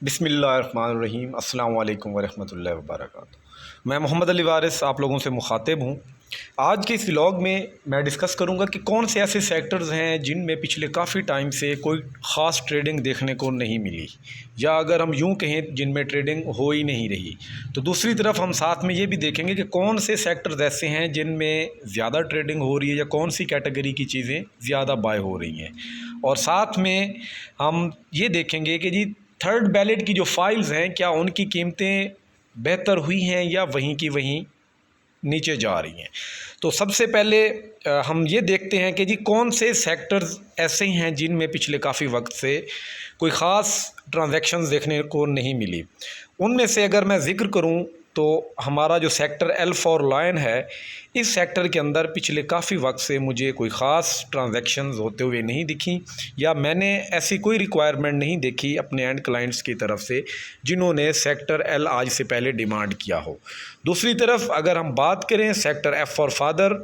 बिस्मिल्लाहिर्रहमानिर्रहीम अस्सलाम वालेकुम वरहमतुल्लाहि वबरकातुहू। मैं मोहम्मद अली वारिस आप लोगों से मुखातिब हूँ। आज के इस व्लॉग में मैं डिस्कस करूँगा कि कौन से ऐसे सेक्टर्स हैं जिनमें पिछले काफ़ी टाइम से कोई ख़ास ट्रेडिंग देखने को नहीं मिली, या अगर हम यूँ कहें जिनमें ट्रेडिंग हो ही नहीं रही। तो दूसरी तरफ हम साथ में ये भी देखेंगे कि कौन से सेक्टर्स ऐसे हैं जिनमें ज़्यादा ट्रेडिंग हो रही है या कौन सी कैटेगरी की चीज़ें ज़्यादा बाय हो रही हैं। और साथ में हम ये देखेंगे कि जी थर्ड बैलेट की जो फाइल्स हैं क्या उनकी कीमतें बेहतर हुई हैं या वहीं की वहीं नीचे जा रही हैं। तो सबसे पहले हम ये देखते हैं कि जी कौन से सेक्टर्स ऐसे हैं जिनमें पिछले काफ़ी वक्त से कोई ख़ास ट्रांजैक्शंस देखने को नहीं मिली। उनमें से अगर मैं ज़िक्र करूं तो हमारा जो सेक्टर एल फॉर लायन है, इस सेक्टर के अंदर पिछले काफ़ी वक्त से मुझे कोई ख़ास ट्रांजैक्शंस होते हुए नहीं दिखी, या मैंने ऐसी कोई रिक्वायरमेंट नहीं देखी अपने एंड क्लाइंट्स की तरफ से जिन्होंने सेक्टर एल आज से पहले डिमांड किया हो। दूसरी तरफ अगर हम बात करें सेक्टर एफ फॉर फादर,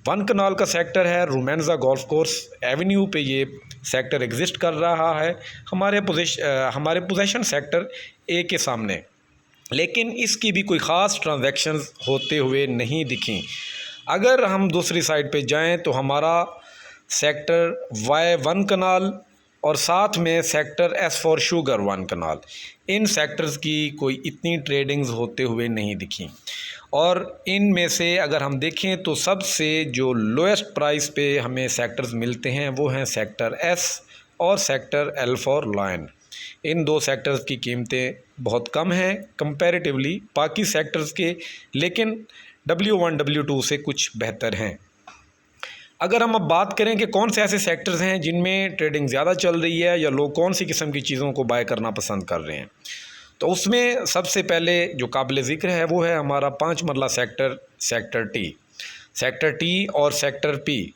1 कनाल का सेक्टर है, रोमांजा गोल्फ कोर्स एवेन्यू पे ये सेक्टर एग्जिस्ट कर रहा है हमारे पोजीशन सेक्टर ए के सामने, लेकिन इसकी भी कोई ख़ास ट्रांजैक्शंस होते हुए नहीं दिखी। अगर हम दूसरी साइड पे जाएं तो हमारा सेक्टर वाई 1 कनाल और साथ में sector S for sugar 1 kanal, इन सेक्टर्स की कोई इतनी ट्रेडिंग्स होते हुए नहीं दिखी। और इनमें से अगर हम देखें तो सबसे जो लोएस्ट प्राइस पे हमें सेक्टर्स मिलते हैं वो हैं सेक्टर एस और सेक्टर एल फॉर लायन। इन दो सेक्टर्स की कीमतें बहुत कम हैं कंपैरेटिवली बाकी सेक्टर्स के, लेकिन W1 W2 से कुछ बेहतर हैं। अगर हम अब बात करें कि कौन से ऐसे सेक्टर्स हैं जिनमें ट्रेडिंग ज़्यादा चल रही है या लोग कौन सी किस्म की चीज़ों को बाय करना पसंद कर रहे हैं, तो उसमें सबसे पहले जो काबिल ज़िक्र है वो है हमारा 5 मरला सेक्टर, सेक्टर टी और सेक्टर पी।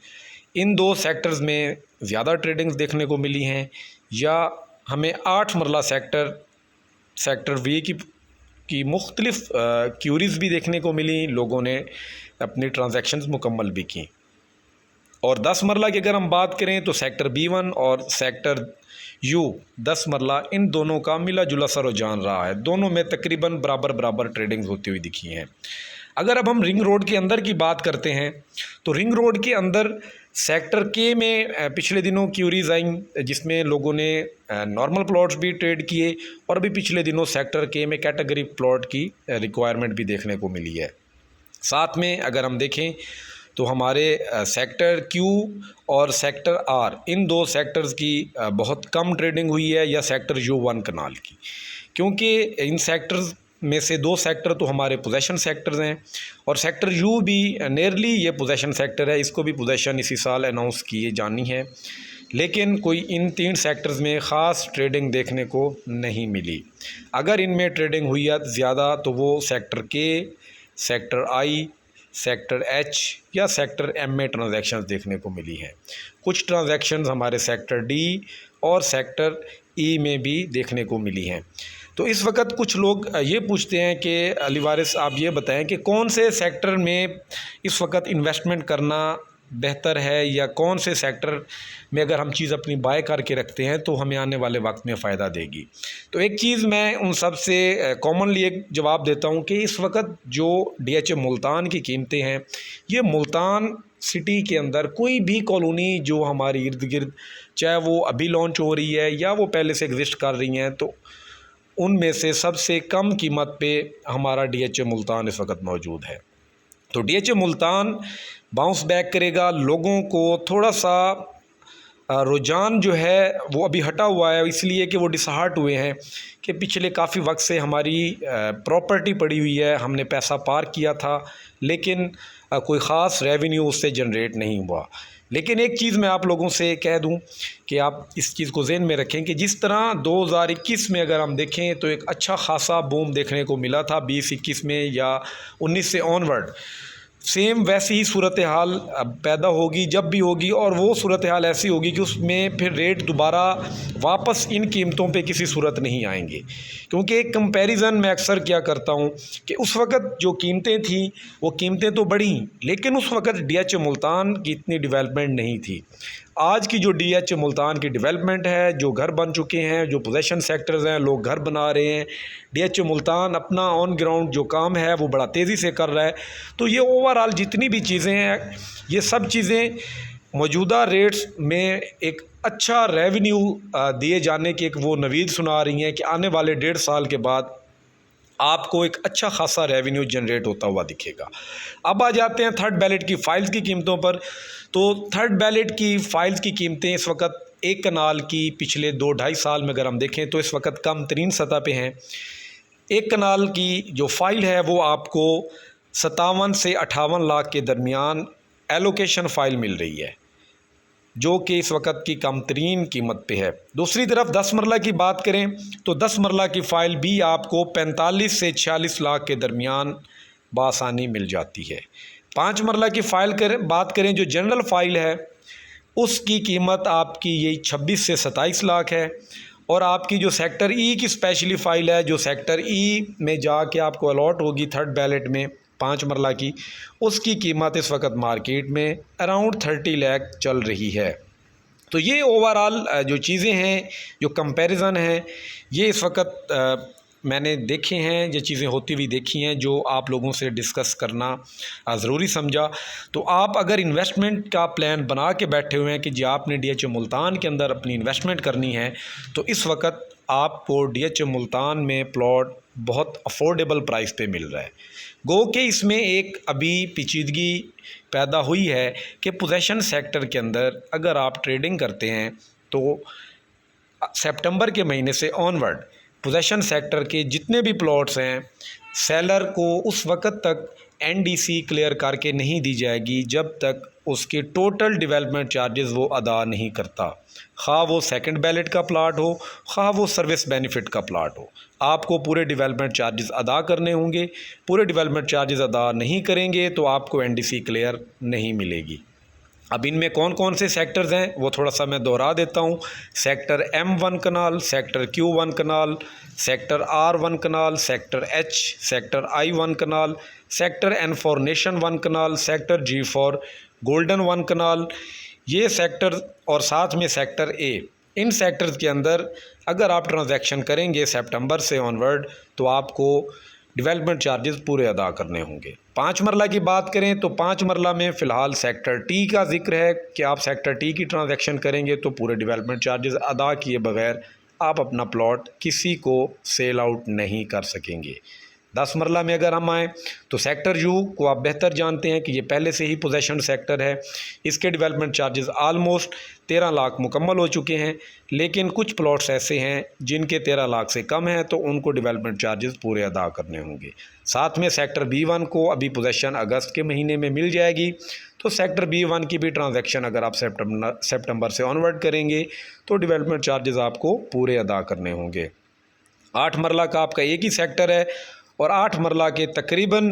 इन दो सेक्टर्स में ज़्यादा ट्रेडिंग्स देखने को मिली हैं। या हमें 8 मरला सेक्टर वी की मुख्तलिफ़ क्यूरीज़ भी देखने को मिली, लोगों ने अपनी ट्रांजैक्शंस मुकम्मल भी की। और 10 मरला की अगर हम बात करें तो सेक्टर B1 और सेक्टर यू 10 मरला, इन दोनों का मिला जुला सरो जान रहा है, दोनों में तकरीबन बराबर ट्रेडिंग्स होती हुई दिखी हैं। अगर अब हम रिंग रोड के अंदर की बात करते हैं तो रिंग रोड के अंदर सेक्टर के में पिछले दिनों क्यूरीज आई जिसमें लोगों ने नॉर्मल प्लॉट्स भी ट्रेड किए, और अभी पिछले दिनों सेक्टर के में कैटेगरी प्लॉट की रिक्वायरमेंट भी देखने को मिली है। साथ में अगर हम देखें तो हमारे सेक्टर क्यू और सेक्टर आर, इन दो सेक्टर्स की बहुत कम ट्रेडिंग हुई है, या सेक्टर यू 1 कनाल की, क्योंकि इन सेक्टर्स में से 2 सेक्टर तो हमारे पोजेशन सेक्टर्स हैं और सेक्टर यू भी नियरली ये पोजेशन सेक्टर है, इसको भी पोजेशन इसी साल अनाउंस किए जानी है। लेकिन कोई इन 3 सेक्टर्स में ख़ास ट्रेडिंग देखने को नहीं मिली। अगर इनमें ट्रेडिंग हुई है ज़्यादा तो वो सेक्टर के, सेक्टर आई, सेक्टर एच या सेक्टर एम में ट्रांजैक्शंस देखने को मिली हैं। कुछ ट्रांजैक्शंस हमारे सेक्टर डी और सेक्टर ई में भी देखने को मिली हैं। तो इस वक्त कुछ लोग ये पूछते हैं कि अली वारिस आप ये बताएं कि कौन से सेक्टर में इस वक्त इन्वेस्टमेंट करना बेहतर है, या कौन से सेक्टर में अगर हम चीज़ अपनी बाय करके रखते हैं तो हमें आने वाले वक्त में फ़ायदा देगी। तो एक चीज़ मैं उन सब से कॉमनली एक जवाब देता हूँ कि इस वक्त जो DHA मुल्तान की कीमतें हैं, ये मुल्तान सिटी के अंदर कोई भी कॉलोनी जो हमारी इर्द गिर्द, चाहे वो अभी लॉन्च हो रही है या वो पहले से एग्जिस्ट कर रही हैं, तो उनमें से सबसे कम कीमत पे हमारा DHA मुल्तान इस वक्त मौजूद है। तो DHA मुल्तान बाउंस बैक करेगा। लोगों को थोड़ा सा रुझान जो है वो अभी हटा हुआ है, इसलिए कि वो डिसहार्ट हुए हैं कि पिछले काफ़ी वक्त से हमारी प्रॉपर्टी पड़ी हुई है, हमने पैसा पार्क किया था लेकिन कोई ख़ास रेवेन्यू उससे जनरेट नहीं हुआ। लेकिन एक चीज़ मैं आप लोगों से कह दूं कि आप इस चीज़ को ज़हन में रखें कि जिस तरह 2021 में अगर हम देखें तो एक अच्छा खासा बूम देखने को मिला था 20-21 में या 19 से ऑनवर्ड, सेम वैसी ही सूरत हाल पैदा होगी जब भी होगी, और वो सूरत हाल ऐसी होगी कि उसमें फिर रेट दोबारा वापस इन कीमतों पे किसी सूरत नहीं आएंगे। क्योंकि एक कंपैरिजन मैं अक्सर क्या करता हूँ कि उस वक़्त जो कीमतें थी वो कीमतें तो बढ़ी, लेकिन उस वक़्त DHA मुल्तान की इतनी डेवलपमेंट नहीं थी। आज की जो DH मुल्तान की डेवलपमेंट है, जो घर बन चुके हैं, जो पोजेशन सेक्टर्स हैं, लोग घर बना रहे हैं, DH मुल्तान अपना ऑन ग्राउंड जो काम है वो बड़ा तेज़ी से कर रहा है। तो ये ओवरऑल जितनी भी चीज़ें हैं, ये सब चीज़ें मौजूदा रेट्स में एक अच्छा रेवेन्यू दिए जाने की एक वो नवीद सुना रही हैं कि आने वाले 1.5 साल के बाद आपको एक अच्छा खासा रेवेन्यू जनरेट होता हुआ दिखेगा। अब आ जाते हैं थर्ड बैलेट की फ़ाइल्स की कीमतों पर। तो थर्ड बैलेट की फ़ाइल्स की कीमतें इस वक्त एक कनाल की पिछले 2-2.5 साल में अगर हम देखें तो इस वक्त कम तरीन सतह पे हैं। एक कनाल की जो फ़ाइल है वो आपको 57 से 58 लाख के दरमियान एलोकेशन फ़ाइल मिल रही है, जो कि इस वक्त की कम तरीन कीमत पे है। दूसरी तरफ 10 मरला की बात करें तो 10 मरला की फ़ाइल भी आपको 45 से 46 लाख के दरमियान बासानी मिल जाती है। 5 मरला की फ़ाइल बात करें जो जनरल फ़ाइल है, उसकी कीमत आपकी यही 26 से 27 लाख है। और आपकी जो सेक्टर ई की स्पेशली फ़ाइल है, जो सेक्टर ई में जाके आपको अलॉट होगी थर्ड बैलेट में 5 मरला की, उसकी कीमत इस वक्त मार्केट में अराउंड 30 लाख चल रही है। तो ये ओवरऑल जो चीज़ें हैं, जो कंपैरिजन है, ये इस वक्त मैंने देखे हैं, ये चीज़ें होती हुई देखी हैं, जो आप लोगों से डिस्कस करना ज़रूरी समझा। तो आप अगर इन्वेस्टमेंट का प्लान बना के बैठे हुए हैं कि जी आपने DH मुल्तान के अंदर अपनी इन्वेस्टमेंट करनी है, तो इस वक्त आपको DH मुल्तान में प्लॉट बहुत अफोर्डेबल प्राइस पे मिल रहा है। गो कि इसमें एक अभी पेचीदगी पैदा हुई है कि पोजेशन सेक्टर के अंदर अगर आप ट्रेडिंग करते हैं तो सितंबर के महीने से ऑनवर्ड पोजेशन सेक्टर के जितने भी प्लॉट्स हैं, सेलर को उस वक्त तक NDC क्लियर करके नहीं दी जाएगी जब तक उसके टोटल डेवलपमेंट चार्जेस वो अदा नहीं करता। खा वो सेकंड बैलेट का प्लाट हो, खा वो सर्विस बेनिफिट का प्लाट हो, आपको पूरे डेवलपमेंट चार्जेस अदा करने होंगे। पूरे डेवलपमेंट चार्जेस अदा नहीं करेंगे तो आपको NDC क्लियर नहीं मिलेगी। अब इनमें कौन कौन से सेक्टर्स हैं वो थोड़ा सा मैं दोहरा देता हूँ। Sector M1 kanal, sector Q1 kanal, sector R1 kanal, sector H, sector I1 kanal, sector N for nation 1 kanal, sector G for golden 1 kanal, ये सेक्टर और साथ में सेक्टर A। इन सेक्टर्स के अंदर अगर आप ट्रांजैक्शन करेंगे सितंबर से ऑनवर्ड तो आपको डेवलपमेंट चार्जेस पूरे अदा करने होंगे। 5 मरला की बात करें तो 5 मरला में फ़िलहाल सेक्टर टी का जिक्र है कि आप सेक्टर टी की ट्रांजैक्शन करेंगे तो पूरे डेवलपमेंट चार्जेस अदा किए बगैर आप अपना प्लॉट किसी को सेल आउट नहीं कर सकेंगे। 10 मरला में अगर हम आएँ तो सेक्टर यू को आप बेहतर जानते हैं कि ये पहले से ही पोजेशन सेक्टर है। इसके डेवलपमेंट चार्जेस आलमोस्ट 13 लाख मुकम्मल हो चुके हैं, लेकिन कुछ प्लॉट्स ऐसे हैं जिनके 13 लाख से कम हैं तो उनको डेवलपमेंट चार्जेस पूरे अदा करने होंगे। साथ में सेक्टर B1 को अभी पोजेशन अगस्त के महीने में मिल जाएगी, तो सेक्टर B1 की भी ट्रांजैक्शन अगर आप सितंबर से ऑनवर्ड करेंगे तो डेवलपमेंट चार्जेस आपको पूरे अदा करने होंगे। 8 मरला का आपका एक ही सेक्टर है और 8 मरला के तकरीबन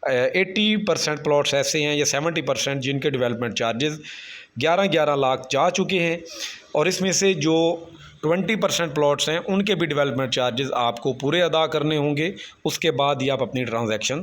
80% प्लॉट्स ऐसे हैं या 70% जिनके डेवलपमेंट चार्जेस 11-11 लाख जा चुके हैं, और इसमें से जो 20% प्लॉट्स हैं उनके भी डेवलपमेंट चार्जेस आपको पूरे अदा करने होंगे। उसके बाद ही आप अपनी ट्रांजैक्शन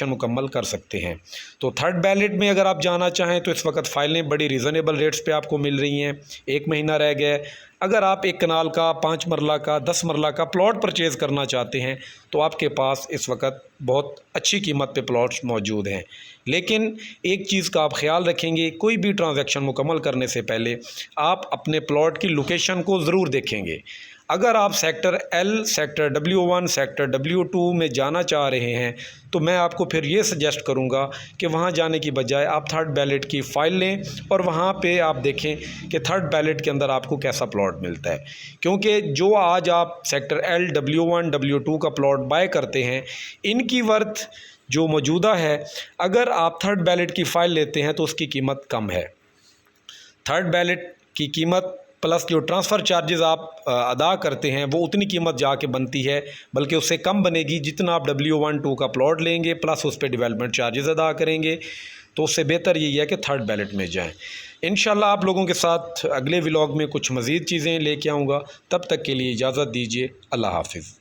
मुकम्मल कर सकते हैं। तो थर्ड बैलेट में अगर आप जाना चाहें तो इस वक्त फ़ाइलें बड़ी रीज़नेबल रेट्स पे आपको मिल रही हैं। 1 महीना रह गया है। अगर आप 1 कनाल का, 5 मरला का, 10 मरला का प्लॉट परचेज़ करना चाहते हैं तो आपके पास इस वक्त बहुत अच्छी कीमत पे प्लॉट्स मौजूद हैं। लेकिन एक चीज़ का आप ख्याल रखेंगे, कोई भी ट्रांजैक्शन मुकम्मल करने से पहले आप अपने प्लॉट की लोकेशन को ज़रूर देखेंगे। अगर आप sector L, sector W1, sector W2 में जाना चाह रहे हैं तो मैं आपको फिर ये सजेस्ट करूंगा कि वहां जाने की बजाय आप थर्ड बैलेट की फ़ाइल लें और वहां पे आप देखें कि थर्ड बैलेट के अंदर आपको कैसा प्लॉट मिलता है। क्योंकि जो आज आप सेक्टर L, W1, W2 का प्लॉट बाय करते हैं, इनकी वर्थ जो मौजूदा है, अगर आप थर्ड बैलेट की फ़ाइल लेते हैं तो उसकी कीमत कम है। थर्ड बैलेट की कीमत प्लस जो ट्रांसफ़र चार्जेस आप अदा करते हैं वो उतनी कीमत जाके बनती है, बल्कि उससे कम बनेगी जितना आप W1, 2 का प्लॉट लेंगे प्लस उस पर डेवलपमेंट चार्जेस अदा करेंगे। तो उससे बेहतर यही है कि थर्ड बैलेट में जाएं। इंशाल्लाह आप लोगों के साथ अगले व्लॉग में कुछ मज़ीद चीज़ें लेके आऊँगा। तब तक के लिए इजाज़त दीजिए। अल्लाह हाफ़िज़।